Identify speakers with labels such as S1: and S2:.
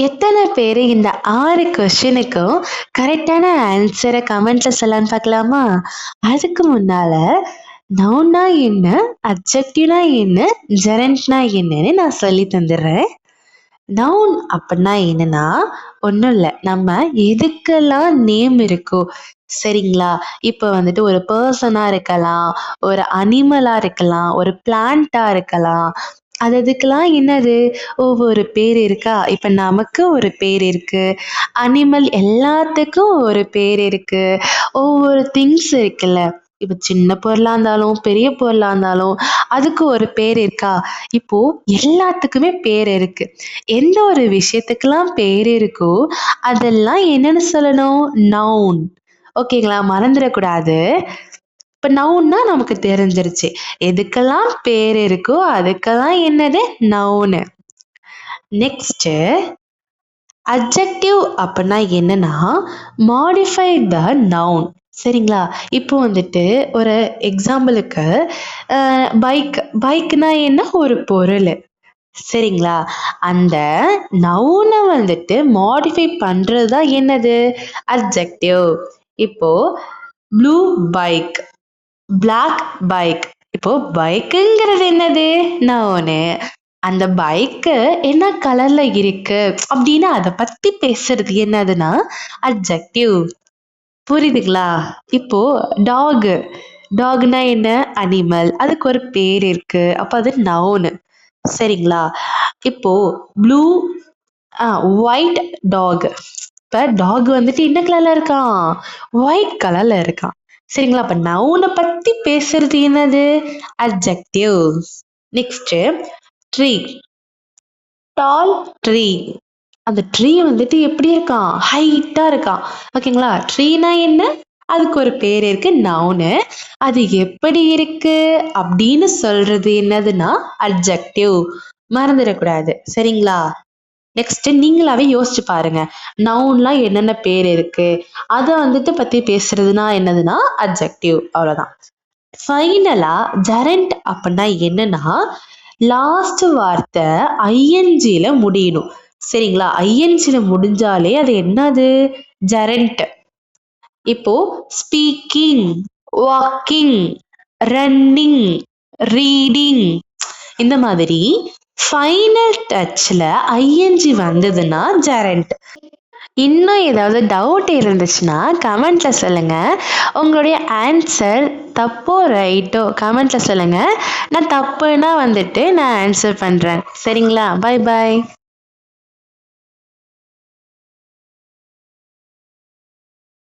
S1: எத்தனை பேர் இந்த 6 கொஸ்டினுக்கும் கரெக்டான ஆன்சரை கமெண்ட்ல சொல்லலான்னு பார்க்கலாமா? அதுக்கு முன்னால நவுன்னா என்ன, அட்ஜெக்டிவ்னா என்ன, ஜெரண்ட்னா என்னன்னு நான் சொல்லி தந்துடுறேன். நவுன் அப்படின்னா என்னன்னா ஒன்றும் இல்லை, நம்ம எதுக்கெல்லாம் நேம் இருக்கோ சரிங்களா. இப்போ வந்துட்டு ஒரு பர்சனாக இருக்கலாம், ஒரு அனிமலாக இருக்கலாம், ஒரு பிளான்ட்டாக இருக்கலாம். அதுக்கெல்லாம் என்னது ஒவ்வொரு பேர் இருக்கா. இப்போ நமக்கு ஒரு பேர் இருக்கு, அனிமல் எல்லாத்துக்கும் ஒரு பேர் இருக்கு, ஒவ்வொரு திங்ஸ் இருக்குல்ல. இப்போ சின்ன பொருளாக இருந்தாலும் பெரிய பொருளாக இருந்தாலும் அதுக்கு ஒரு பேர் இருக்கா. இப்போ எல்லாத்துக்குமே பேர் இருக்கு. எந்த ஒரு விஷயத்துக்கெல்லாம் பேர் இருக்கோ அதெல்லாம் என்னன்னு சொல்லணும்? நவுன். ஓகேங்களா, மறந்துடக்கூடாது. இப்போ நவுன்னா நமக்கு தெரிஞ்சிருச்சு, எதுக்கெல்லாம் பேர் இருக்கோ அதுக்கெல்லாம் என்னது? நவுனு. நெக்ஸ்ட் அட்ஜெக்டிவ் அப்படின்னா என்னன்னா மாடிஃபை த நவுன். சரிங்களா. இப்போ வந்துட்டு ஒரு எக்ஸாம்பிளுக்கு பைக்னா என்ன? ஒரு பொருள். சரிங்களா. அந்த நவுனை வந்துட்டு மாடிஃபை பண்றது தான் என்னது? அட்ஜெக்டிவ். இப்போ ப்ளூ பைக், பிளாக் பைக். இப்போ பைக்குங்கிறது என்னது? நவுனு. அந்த பைக்கு என்ன கலர்ல இருக்கு அப்படின்னு அதை பத்தி பேசுறது என்னதுன்னா அட்ஜெக்டிவ். புரியுதுங்களா? இப்போ டாக், டாக்னா என்ன? அனிமல். அதுக்கு ஒரு பேர் இருக்கு, அப்போ அது நவுனு. சரிங்களா. இப்போ ப்ளூ ஒயிட் டாக். இப்போ டாக் வந்துட்டு என்ன கலர்ல இருக்கான்? ஒயிட் கலர்ல இருக்கான். சரிங்களா. அப்ப நவுனை பத்தி பேசுறது என்னது? அட்ஜெக்டிவ். நெக்ஸ்ட் ட்ரீ, டால் ட்ரீ. அந்த ட்ரீ வந்துட்டு எப்படி இருக்கான்? ஹைட்டா இருக்கான். ஓகேங்களா. ட்ரீனா என்ன? அதுக்கு ஒரு பேர் இருக்கு, நவுனு. அது எப்படி இருக்கு அப்படின்னு சொல்றது என்னதுன்னா அட்ஜெக்டிவ். மறந்துடக்கூடாது. சரிங்களா. நெக்ஸ்ட் நீங்களாவே யோசிச்சு பாருங்க, நவுன்லாம் என்னென்ன பேர் இருக்கு, அதை வந்துட்டு பத்தி பேசுறதுனா என்னதுன்னா அட்ஜெக்டிவ். அவ்வளவுதான். ஃபைனலா ஜெரண்ட் அப்படின்னா என்னன்னா லாஸ்ட் வார்த்தை ஐஎன்ஜில முடியணும். சரிங்களா. ஐஎன்ஜில முடிஞ்சாலே அது என்னது? ஜெரண்ட். இப்போ ஸ்பீக்கிங், வாக்கிங், ரன்னிங், ரீடிங், இந்த மாதிரி ஃபைனல் டச்சில் ஐஎன்ஜி வந்ததுன்னா ஜெரண்ட். இன்னும் ஏதாவது டவுட் இருந்துச்சுன்னா கமெண்ட்ல சொல்லுங்க. உங்களுடைய ஆன்சர் தப்போ ரைட்டோ கமெண்ட்ல சொல்லுங்க. நான் தப்புனா வந்துட்டு நான் ஆன்சர் பண்றேன். சரிங்களா. Bye bye.